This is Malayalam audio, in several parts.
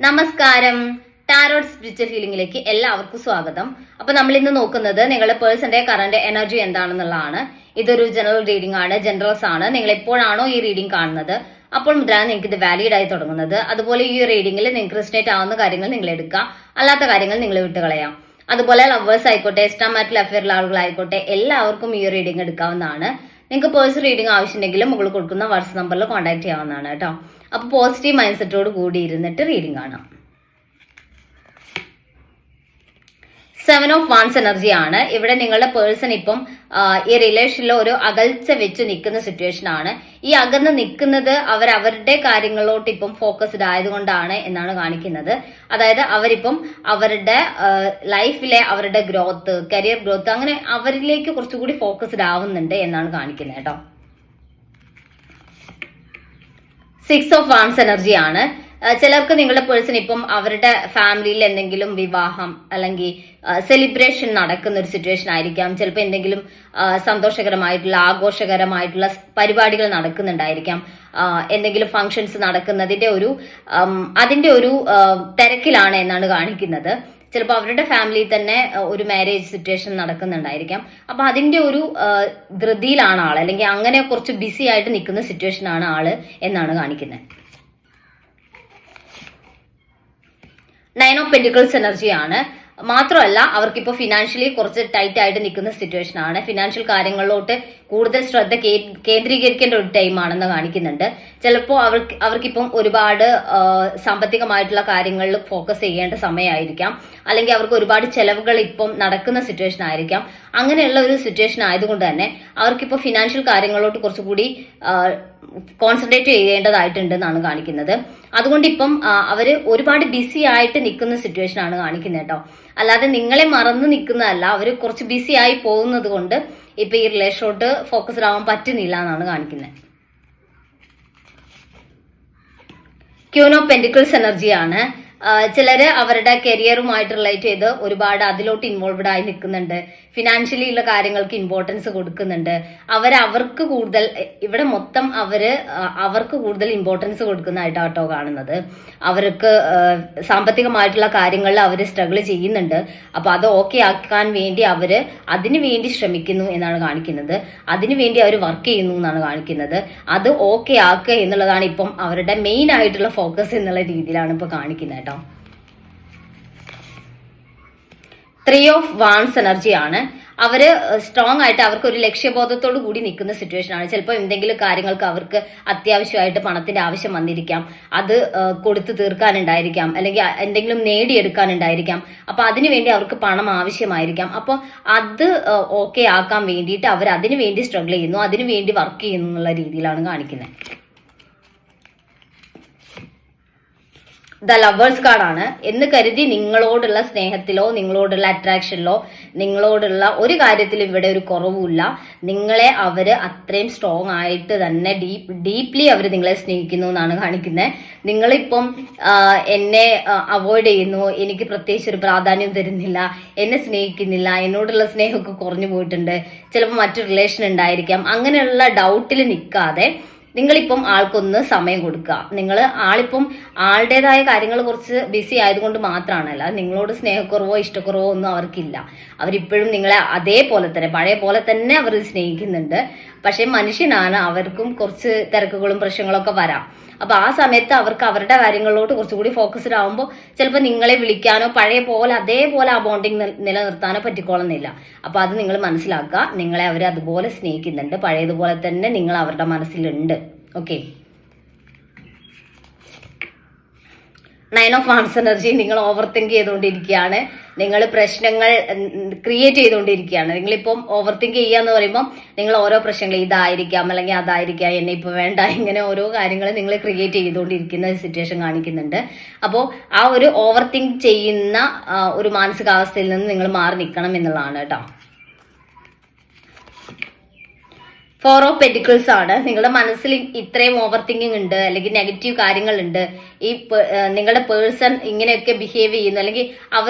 നമസ്കാരം. ടാരോട്ട് സ്പിരിച്വൽ ഹീലിംഗിലേക്ക് എല്ലാവർക്കും സ്വാഗതം. അപ്പൊ നമ്മൾ ഇന്ന് നോക്കുന്നത് നിങ്ങളുടെ പേഴ്സന്റെ കറന്റ് എനർജി എന്താണെന്നുള്ളതാണ്. ഇതൊരു ജനറൽ റീഡിംഗ് ആണ്, ജനറൽസ് ആണ്. നിങ്ങൾ എപ്പോഴാണോ ഈ റീഡിംഗ് കാണുന്നത് അപ്പോൾ മുതലാണ് നിങ്ങൾക്ക് ഇത് വാലിഡ് ആയി തുടങ്ങുന്നത്. അതുപോലെ ഈ റീഡിംഗിൽ നിങ്ങൾക്ക് റിസനേറ്റ് ആവുന്ന കാര്യങ്ങൾ നിങ്ങൾ എടുക്കുക, അല്ലാത്ത കാര്യങ്ങൾ നിങ്ങൾ വിട്ടുകളയാം. അതുപോലെ ലവേഴ്സ് ആയിക്കോട്ടെ, എക്സ്ട്രാ മാരിറ്റൽ അഫെയറിലുള്ള ആളുകളായിക്കോട്ടെ, എല്ലാവർക്കും ഈ റീഡിംഗ് എടുക്കാവുന്നതാണ്. നിങ്ങൾക്ക് പേഴ്സണൽ റീഡിംഗ് ആവശ്യമുണ്ടെങ്കിൽ മുകളിൽ കൊടുക്കുന്ന വാട്സ്ആപ്പ് നമ്പറിൽ കോൺടാക്ട് ചെയ്യാവുന്നതാണ് കേട്ടോ. അപ്പൊ പോസിറ്റീവ് മൈൻഡ് സെറ്റോട് കൂടി ഇരുന്നിട്ട് റീഡിംഗ് കാണാം. 7 ഓഫ് വാൻസ് എനർജി ആണ് ഇവിടെ. നിങ്ങളുടെ പേഴ്സൺ ഇപ്പം ഈ റിലേഷനിൽ ഒരു അകൽച്ച വെച്ച് നിൽക്കുന്ന സിറ്റുവേഷൻ ആണ്. ഈ അകന്ന് നിൽക്കുന്നത് അവരുടെ കാര്യങ്ങളിലോട്ട് ഇപ്പം ഫോക്കസ്ഡ് ആയതുകൊണ്ടാണ് എന്നാണ് കാണിക്കുന്നത്. അതായത് അവരിപ്പം അവരുടെ ലൈഫിലെ അവരുടെ ഗ്രോത്ത്, കരിയർ ഗ്രോത്ത്, അങ്ങനെ അവരിലേക്ക് കുറച്ചുകൂടി ഫോക്കസ്ഡ് ആവുന്നുണ്ട് എന്നാണ് കാണിക്കുന്നത് കേട്ടോ. 6 ഓഫ് വാൻസ് എനർജി ആണ്. ചിലർക്ക് നിങ്ങളുടെ പേഴ്സൺ ഇപ്പം അവരുടെ ഫാമിലിയിൽ എന്തെങ്കിലും വിവാഹം അല്ലെങ്കിൽ സെലിബ്രേഷൻ നടക്കുന്ന ഒരു സിറ്റുവേഷൻ ആയിരിക്കാം. ചിലപ്പോൾ എന്തെങ്കിലും സന്തോഷകരമായിട്ടുള്ള ആഘോഷകരമായിട്ടുള്ള പരിപാടികൾ നടക്കുന്നുണ്ടായിരിക്കാം. എന്തെങ്കിലും ഫങ്ഷൻസ് നടക്കുന്നതിന്റെ അതിന്റെ ഒരു തിരക്കിലാണ് എന്നാണ് കാണിക്കുന്നത്. ചിലപ്പോൾ അവരുടെ ഫാമിലിയിൽ തന്നെ ഒരു മാരേജ് സിറ്റുവേഷൻ നടക്കുന്നുണ്ടായിരിക്കാം. അപ്പൊ അതിന്റെ ഒരു ധൃതിയിലാണ് ആള്, അല്ലെങ്കിൽ അങ്ങനെ കുറച്ച് ബിസി ആയിട്ട് നിൽക്കുന്ന സിറ്റുവേഷൻ ആണ് ആള് എന്നാണ് കാണിക്കുന്നത്. 9 ഓഫ് പെന്റിക്കിൾസ് എനർജി ആണ്. മാത്രമല്ല അവർക്കിപ്പോ ഫിനാൻഷ്യലി കുറച്ച് ടൈറ്റ് ആയിട്ട് നിൽക്കുന്ന സിറ്റുവേഷൻ ആണ്. ഫിനാൻഷ്യൽ കാര്യങ്ങളിലോട്ട് കൂടുതൽ ശ്രദ്ധ കേന്ദ്രീകരിക്കേണ്ട ഒരു ടൈം ആണെന്ന് കാണിക്കുന്നുണ്ട്. ചിലപ്പോൾ അവർക്കിപ്പം ഒരുപാട് സാമ്പത്തികമായിട്ടുള്ള കാര്യങ്ങളിൽ ഫോക്കസ് ചെയ്യേണ്ട സമയമായിരിക്കാം, അല്ലെങ്കിൽ അവർക്ക് ഒരുപാട് ചെലവുകൾ ഇപ്പം നടക്കുന്ന സിറ്റുവേഷൻ ആയിരിക്കാം. അങ്ങനെയുള്ള ഒരു സിറ്റുവേഷൻ ആയതുകൊണ്ട് തന്നെ അവർക്കിപ്പോൾ ഫിനാൻഷ്യൽ കാര്യങ്ങളിലോട്ട് കുറച്ചുകൂടി കോൺസെൻട്രേറ്റ് ചെയ്യേണ്ടതായിട്ടുണ്ട് എന്നാണ് കാണിക്കുന്നത്. അതുകൊണ്ട് ഇപ്പം അവര് ഒരുപാട് ബിസി ആയിട്ട് നിൽക്കുന്ന സിറ്റുവേഷൻ ആണ് കാണിക്കുന്നത് കേട്ടോ. അല്ലാതെ നിങ്ങളെ മറന്നു നിൽക്കുന്നതല്ല, അവര് കുറച്ച് ബിസി ആയി പോകുന്നത് കൊണ്ട് ഇപ്പൊ ഈ റിലേഷനോട്ട് ഫോക്കസ്ഡ് ആവാൻ പറ്റുന്നില്ല എന്നാണ് കാണിക്കുന്നത്. ക്യൂൻ ഓഫ് പെന്റിക്കിൾസ് എനർജിയാണ്. ചിലര് അവരുടെ കരിയറുമായിട്ട് റിലേറ്റ് ചെയ്ത് ഒരുപാട് അതിലോട്ട് ഇൻവോൾവ്ഡ് ആയി നിൽക്കുന്നുണ്ട്. ഫിനാൻഷ്യലി ഉള്ള കാര്യങ്ങൾക്ക് ഇമ്പോർട്ടൻസ് കൊടുക്കുന്നുണ്ട്. അവർക്ക് കൂടുതൽ ഇവിടെ മൊത്തം അവർക്ക് കൂടുതൽ ഇമ്പോർട്ടൻസ് കൊടുക്കുന്നതായിട്ടാട്ടോ കാണുന്നത്. അവർക്ക് സാമ്പത്തികമായിട്ടുള്ള കാര്യങ്ങളിൽ അവർ സ്ട്രഗിൾ ചെയ്യുന്നുണ്ട്. അപ്പൊ അത് ഓക്കെ ആക്കാൻ വേണ്ടി അതിനു വേണ്ടി ശ്രമിക്കുന്നു എന്നാണ് കാണിക്കുന്നത്. അതിനു വേണ്ടി അവർ വർക്ക് ചെയ്യുന്നു എന്നാണ് കാണിക്കുന്നത്. അത് ഓക്കെ ആക്കുക എന്നുള്ളതാണ് ഇപ്പം അവരുടെ മെയിൻ ആയിട്ടുള്ള ഫോക്കസ് എന്നുള്ള രീതിയിലാണ് ഇപ്പൊ കാണിക്കുന്നത് കേട്ടോ. 3 ഓഫ് വാൻസ് എനർജി ആണ്. അവര് സ്ട്രോങ് ആയിട്ട് അവർക്ക് ഒരു ലക്ഷ്യബോധത്തോടു കൂടി നിൽക്കുന്ന സിറ്റുവേഷൻ ആണ്. ചിലപ്പോൾ എന്തെങ്കിലും കാര്യങ്ങൾക്ക് അവർക്ക് അത്യാവശ്യമായിട്ട് പണത്തിന്റെ ആവശ്യം വന്നിരിക്കാം, അത് കൊടുത്തു തീർക്കാനുണ്ടായിരിക്കാം, അല്ലെങ്കിൽ എന്തെങ്കിലും നേടിയെടുക്കാനുണ്ടായിരിക്കാം. അപ്പൊ അതിനുവേണ്ടി അവർക്ക് പണം ആവശ്യമായിരിക്കാം. അപ്പോൾ അത് ഓക്കെ ആക്കാൻ വേണ്ടിയിട്ട് അവർ അതിനു വേണ്ടി സ്ട്രഗിൾ ചെയ്യുന്നു, അതിനു വേണ്ടി വർക്ക് ചെയ്യുന്നു എന്നുള്ള രീതിയിലാണ് കാണിക്കുന്നത്. ദ ലവേഴ്സ് കാർഡാണ്. എന്ന് കരുതി നിങ്ങളോടുള്ള സ്നേഹത്തിലോ നിങ്ങളോടുള്ള അട്രാക്ഷനിലോ നിങ്ങളോടുള്ള ഒരു കാര്യത്തിലും ഇവിടെ ഒരു കുറവുമില്ല. നിങ്ങളെ അവര് അത്രയും സ്ട്രോങ് ആയിട്ട് തന്നെ ഡീപ്ലി അവർ നിങ്ങളെ സ്നേഹിക്കുന്നു എന്നാണ് കാണിക്കുന്നത്. നിങ്ങളിപ്പം എന്നെ അവോയ്ഡ് ചെയ്യുന്നു, എനിക്ക് പ്രത്യേകിച്ച് ഒരു പ്രാധാന്യം തരുന്നില്ല, എന്നെ സ്നേഹിക്കുന്നില്ല, എന്നോടുള്ള സ്നേഹമൊക്കെ കുറഞ്ഞു പോയിട്ടുണ്ട്, ചിലപ്പോൾ മറ്റു റിലേഷൻ ഉണ്ടായിരിക്കാം, അങ്ങനെയുള്ള ഡൗട്ടിൽ നിൽക്കാതെ നിങ്ങളിപ്പം ആൾക്കൊന്ന് സമയം കൊടുക്കുക. ആളിപ്പം ആളുടേതായ കാര്യങ്ങൾ കുറച്ച് ബിസി ആയതുകൊണ്ട് മാത്രമാണല്ല, നിങ്ങളോട് സ്നേഹക്കുറവോ ഇഷ്ടക്കുറവോ ഒന്നും അവർക്കില്ല. അവരിപ്പോഴും നിങ്ങളെ അതേപോലെ തന്നെ പഴയ പോലെ തന്നെ അവർ സ്നേഹിക്കുന്നുണ്ട്. പക്ഷെ മനുഷ്യനാണ്, അവർക്കും കുറച്ച് തിരക്കുകളും പ്രശ്നങ്ങളൊക്കെ വരാം. അപ്പൊ ആ സമയത്ത് അവർക്ക് അവരുടെ കാര്യങ്ങളിലോട്ട് കുറച്ചുകൂടി ഫോക്കസ്ഡ് ആവുമ്പോൾ ചിലപ്പോൾ നിങ്ങളെ വിളിക്കാനോ പഴയ പോലെ അതേപോലെ ആ ബോണ്ടിങ് നിലനിർത്താനോ പറ്റിക്കോളുന്നില്ല. അപ്പൊ അത് നിങ്ങൾ മനസ്സിലാക്കുക. നിങ്ങളെ അവർ അതുപോലെ സ്നേഹിക്കുന്നുണ്ട്, പഴയതുപോലെ തന്നെ നിങ്ങൾ അവരുടെ മനസ്സിലുണ്ട്. ഓക്കെ. 9 of wands energy. നിങ്ങൾ ഓവർ തിങ്ക് ചെയ്തുകൊണ്ടിരിക്കുകയാണ്, നിങ്ങൾ പ്രശ്നങ്ങൾ ക്രിയേറ്റ് ചെയ്തുകൊണ്ടിരിക്കുകയാണ്. നിങ്ങളിപ്പം ഓവർ തിങ്ക് ചെയ്യാന്ന് പറയുമ്പോൾ നിങ്ങൾ ഓരോ പ്രശ്നങ്ങൾ ഇതായിരിക്കാം അല്ലെങ്കിൽ അതായിരിക്കാം, എന്നെ ഇപ്പൊ വേണ്ട, ഇങ്ങനെ ഓരോ കാര്യങ്ങൾ നിങ്ങൾ ക്രിയേറ്റ് ചെയ്തുകൊണ്ടിരിക്കുന്ന സിറ്റുവേഷൻ കാണിക്കുന്നുണ്ട്. അപ്പോൾ ആ ഒരു ഓവർ തിങ്ക് ചെയ്യുന്ന ഒരു മാനസികാവസ്ഥയിൽ നിന്ന് നിങ്ങൾ മാറി നിൽക്കണം എന്നുള്ളതാണ് കേട്ടോ. 4 ഓഫ് പെന്റിക്കിൾസ് ആണ്. നിങ്ങളുടെ മനസ്സിൽ ഇത്രയും ഓവർ തിങ്കിങ് ഉണ്ട്, അല്ലെങ്കിൽ നെഗറ്റീവ് കാര്യങ്ങളുണ്ട്, ഈ നിങ്ങളുടെ പേഴ്സൺ ഇങ്ങനെയൊക്കെ ബിഹേവ് ചെയ്യുന്നു, അല്ലെങ്കിൽ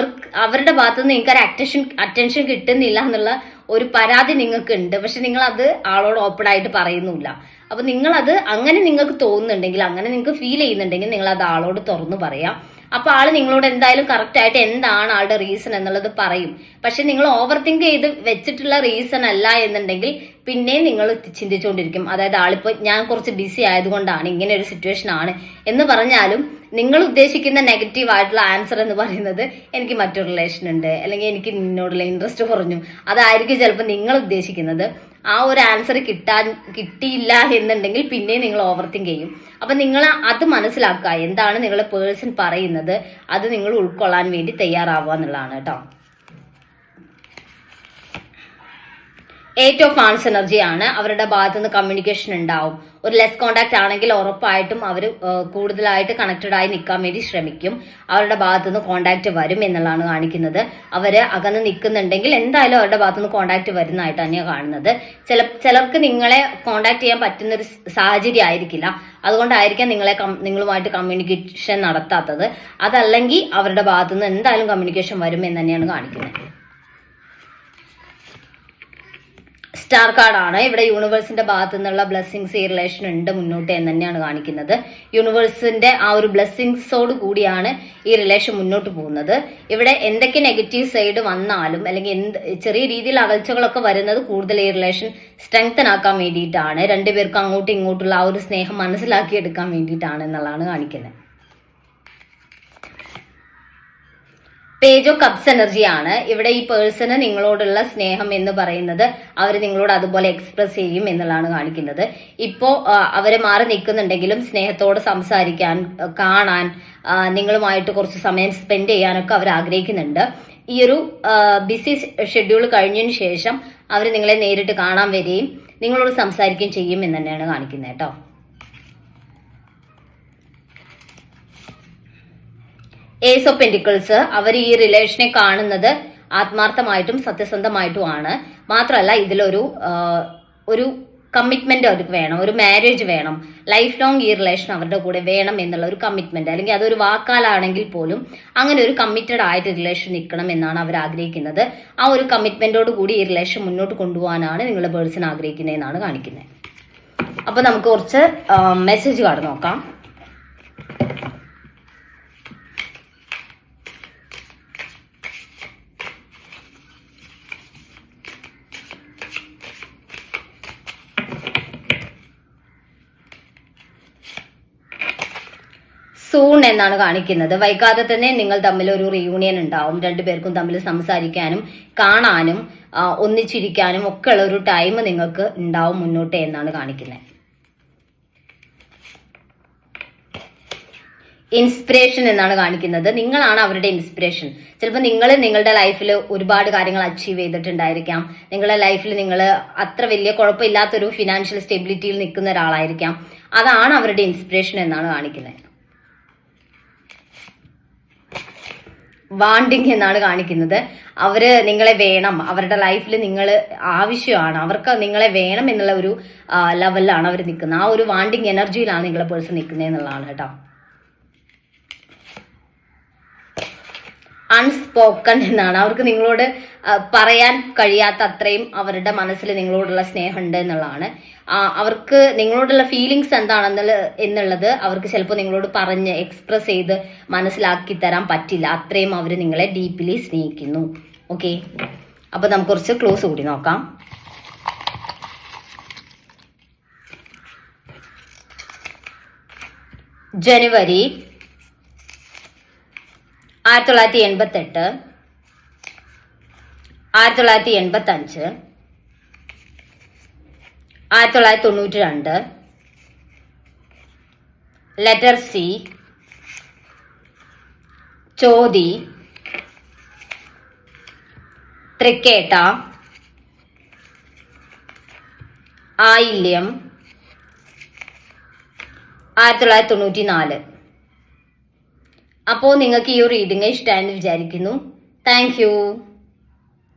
അവരുടെ ഭാഗത്തു നിന്ന് നിങ്ങൾക്ക് അറ്റൻഷൻ കിട്ടുന്നില്ല എന്നുള്ള ഒരു പരാതി നിങ്ങൾക്ക് ഉണ്ട്. പക്ഷെ നിങ്ങൾ അത് ആളോട് ഓപ്പൺ ആയിട്ട് പറയുന്നില്ല. അപ്പൊ നിങ്ങളത് അങ്ങനെ നിങ്ങൾക്ക് തോന്നുന്നുണ്ടെങ്കിൽ, അങ്ങനെ നിങ്ങൾക്ക് ഫീൽ ചെയ്യുന്നുണ്ടെങ്കിൽ നിങ്ങൾ അത് ആളോട് തുറന്നു പറയാം. അപ്പൊ ആള് നിങ്ങളോട് എന്തായാലും കറക്റ്റ് ആയിട്ട് എന്താണ് ആളുടെ റീസൺ എന്നുള്ളത് പറയും. പക്ഷെ നിങ്ങൾ ഓവർ തിങ്ക് ചെയ്ത് വെച്ചിട്ടുള്ള റീസൺ അല്ല എന്നുണ്ടെങ്കിൽ പിന്നെ നിങ്ങൾ ചിന്തിച്ചുകൊണ്ടിരിക്കും. അതായത് ആളിപ്പോ ഞാൻ കുറച്ച് ബിസി ആയതുകൊണ്ടാണ്, ഇങ്ങനെ ഒരു സിറ്റുവേഷൻ ആണ് എന്ന് പറഞ്ഞാലും നിങ്ങൾ ഉദ്ദേശിക്കുന്ന നെഗറ്റീവ് ആയിട്ടുള്ള ആൻസർ എന്ന് പറയുന്നത് എനിക്ക് മറ്റൊരു റിലേഷൻ ഉണ്ട്, അല്ലെങ്കിൽ എനിക്ക് നിന്നോടുള്ള ഇൻട്രസ്റ്റ് കുറഞ്ഞു, അതായിരിക്കും ചിലപ്പോൾ നിങ്ങൾ ഉദ്ദേശിക്കുന്നത്. ആ ഒരു ആൻസർ കിട്ടിയില്ല എന്നുണ്ടെങ്കിൽ പിന്നെ നിങ്ങൾ ഓവർ തിങ്ക് ചെയ്യും. അപ്പൊ നിങ്ങൾ അത് മനസ്സിലാക്കുക, എന്താണ് നിങ്ങളുടെ പേഴ്സൺ പറയുന്നത്, അത് നിങ്ങൾ ഉൾക്കൊള്ളാൻ വേണ്ടി തയ്യാറാവുക എന്നുള്ളതാണ് കേട്ടോ. 8 ഓഫ് വാണ്ട്സ് എനർജി ആണ്. അവരുടെ ഭാഗത്തു നിന്ന് കമ്മ്യൂണിക്കേഷൻ ഉണ്ടാവും. ഒരു ലെസ് കോണ്ടാക്ട് ആണെങ്കിൽ ഉറപ്പായിട്ടും അവർ കൂടുതലായിട്ട് കണക്റ്റഡ് ആയി നിൽക്കാൻ വേണ്ടി ശ്രമിക്കും. അവരുടെ ഭാഗത്തു നിന്ന് കോണ്ടാക്ട് വരും എന്നുള്ളതാണ് കാണിക്കുന്നത്. അവര് അകന്ന് നിൽക്കുന്നുണ്ടെങ്കിൽ എന്തായാലും അവരുടെ ഭാഗത്തു നിന്ന് കോണ്ടാക്ട് വരുന്നതായിട്ട് തന്നെയാണ് കാണുന്നത്. ചിലർക്ക് നിങ്ങളെ കോണ്ടാക്ട് ചെയ്യാൻ പറ്റുന്ന ഒരു സാഹചര്യം ആയിരിക്കില്ല, അതുകൊണ്ടായിരിക്കാം നിങ്ങളുമായിട്ട് കമ്മ്യൂണിക്കേഷൻ നടത്താത്തത്. അതല്ലെങ്കിൽ അവരുടെ ഭാഗത്തു നിന്ന് എന്തായാലും കമ്മ്യൂണിക്കേഷൻ വരും എന്ന് തന്നെയാണ് കാണിക്കുന്നത്. സ്റ്റാർ കാർഡാണ്. ഇവിടെ യൂണിവേഴ്സിന്റെ ഭാഗത്തു നിന്നുള്ള ബ്ലെസ്സിങ്സ് ഈ റിലേഷൻ ഉണ്ട് മുന്നോട്ട് എന്ന് തന്നെയാണ് കാണിക്കുന്നത്. യൂണിവേഴ്സിന്റെ ആ ഒരു ബ്ലെസ്സിങ്സോട് കൂടിയാണ് ഈ റിലേഷൻ മുന്നോട്ട് പോകുന്നത്. ഇവിടെ എന്തൊക്കെ നെഗറ്റീവ് സൈഡ് വന്നാലും അല്ലെങ്കിൽ ചെറിയ രീതിയിൽ അകൽച്ചകളൊക്കെ വരുന്നത് കൂടുതൽ ഈ റിലേഷൻ സ്ട്രെങ്തൻ ആക്കാൻ വേണ്ടിയിട്ടാണ്, രണ്ടുപേർക്കും അങ്ങോട്ടും ഇങ്ങോട്ടുള്ള ആ ഒരു സ്നേഹം മനസ്സിലാക്കിയെടുക്കാൻ വേണ്ടിയിട്ടാണ് എന്നുള്ളതാണ് കാണിക്കുന്നത്. പേജ് ഓഫ് കപ്സ് എനർജിയാണ്. ഇവിടെ ഈ പേഴ്സണ് നിങ്ങളോടുള്ള സ്നേഹം എന്ന് പറയുന്നത് അവർ നിങ്ങളോട് അതുപോലെ എക്സ്പ്രസ് ചെയ്യും എന്നുള്ളതാണ് കാണിക്കുന്നത്. ഇപ്പോ അവര് മാറി നിൽക്കുന്നുണ്ടെങ്കിലും സ്നേഹത്തോട് സംസാരിക്കാൻ, കാണാൻ, നിങ്ങളുമായിട്ട് കുറച്ച് സമയം സ്പെൻഡ് ചെയ്യാനൊക്കെ അവർ ആഗ്രഹിക്കുന്നുണ്ട്. ഈ ഒരു ബിസി ഷെഡ്യൂൾ കഴിഞ്ഞതിന് ശേഷം അവർ നിങ്ങളെ നേരിട്ട് കാണാൻ വരികയും നിങ്ങളോട് സംസാരിക്കുകയും ചെയ്യും എന്ന് തന്നെയാണ് കാണിക്കുന്നത് കേട്ടോ. ഏസ് ഓഫ് പെന്റിക്കിൾസ്, അവർ ഈ റിലേഷനെ കാണുന്നത് ആത്മാർത്ഥമായിട്ടും സത്യസന്ധമായിട്ടുമാണ്. മാത്രമല്ല ഇതിലൊരു കമ്മിറ്റ്മെന്റ് അവർക്ക് വേണം, ഒരു മാരേജ് വേണം, ലൈഫ് ലോങ് ഈ റിലേഷൻ അവരുടെ കൂടെ വേണം എന്നുള്ള ഒരു കമ്മിറ്റ്മെന്റ്, അല്ലെങ്കിൽ അതൊരു വാക്കാലാണെങ്കിൽ പോലും അങ്ങനെ ഒരു കമ്മിറ്റഡ് ആയിട്ട് റിലേഷൻ നിൽക്കണം എന്നാണ് അവർ ആഗ്രഹിക്കുന്നത്. ആ ഒരു കമ്മിറ്റ്മെന്റോട് കൂടി ഈ റിലേഷൻ മുന്നോട്ട് കൊണ്ടുപോകാനാണ് നിങ്ങളുടെ പേഴ്സൺ ആഗ്രഹിക്കുന്നതെന്നാണ് കാണിക്കുന്നത്. അപ്പൊ നമുക്ക് കുറച്ച് മെസ്സേജ് കാർഡ് നോക്കാം. സൂൺ എന്നാണ് കാണിക്കുന്നത്. വൈകാതെ തന്നെ നിങ്ങൾ തമ്മിൽ ഒരു റീയൂണിയൻ ഉണ്ടാവും. രണ്ടുപേർക്കും തമ്മിൽ സംസാരിക്കാനും കാണാനും ഒന്നിച്ചിരിക്കാനും ഒക്കെ ഉള്ള ഒരു ടൈം നിങ്ങൾക്ക് ഉണ്ടാവും മുന്നോട്ട് എന്നാണ് കാണിക്കുന്നത്. ഇൻസ്പിറേഷൻ എന്നാണ് കാണിക്കുന്നത്. നിങ്ങളാണ് അവരുടെ ഇൻസ്പിറേഷൻ. ചിലപ്പോൾ നിങ്ങൾ നിങ്ങളുടെ ലൈഫിൽ ഒരുപാട് കാര്യങ്ങൾ അച്ചീവ് ചെയ്തിട്ടുണ്ടായിരിക്കാം. നിങ്ങളുടെ ലൈഫിൽ നിങ്ങൾ അത്ര വലിയ കുഴപ്പമില്ലാത്തൊരു ഫിനാൻഷ്യൽ സ്റ്റെബിലിറ്റിയിൽ നിൽക്കുന്ന ഒരാളായിരിക്കാം. അതാണ് അവരുടെ ഇൻസ്പിറേഷൻ എന്നാണ് കാണിക്കുന്നത്. വാണ്ടിങ് എന്നാണ് കാണിക്കുന്നത്. അവര് നിങ്ങളെ വേണം, അവരുടെ ലൈഫിൽ നിങ്ങൾ ആവശ്യമാണ്, അവർക്ക് നിങ്ങളെ വേണം എന്നുള്ള ഒരു ലെവലിലാണ് അവർ നിൽക്കുന്നത്. ആ ഒരു വാണ്ടിങ് എനർജിയിലാണ് നിങ്ങളെ പേഴ്സൺ നിൽക്കുന്നത് എന്നുള്ളതാണ് കേട്ടോ. അൺസ്പോക്കൺ എന്നാണ്. അവർക്ക് നിങ്ങളോട് പറയാൻ കഴിയാത്ത അത്രയും അവരുടെ മനസ്സിൽ നിങ്ങളോടുള്ള സ്നേഹമുണ്ട് എന്നുള്ളതാണ്. അവർക്ക് നിങ്ങളോടുള്ള ഫീലിങ്സ് എന്നുള്ളത് അവർക്ക് ചിലപ്പോൾ നിങ്ങളോട് പറഞ്ഞ് എക്സ്പ്രസ് ചെയ്ത് മനസ്സിലാക്കി തരാൻ പറ്റില്ല. അത്രയും അവർ നിങ്ങളെ ഡീപ്ലി സ്നേഹിക്കുന്നു. ഓക്കെ, അപ്പൊ നമുക്ക് കുറച്ച് ക്ലോസ് കൂടി നോക്കാം. ജനുവരി 1988, 1985, 1992, ലെറ്റർ സി, ചോതി, തൃക്കേട്ട, ആയില്യം, 1994. അപ്പോൾ നിങ്ങൾക്ക് ഈ ഒരു റീഡിംഗ് ഇഷ്ടമായെന്ന് വിചാരിക്കുന്നു. Thank you.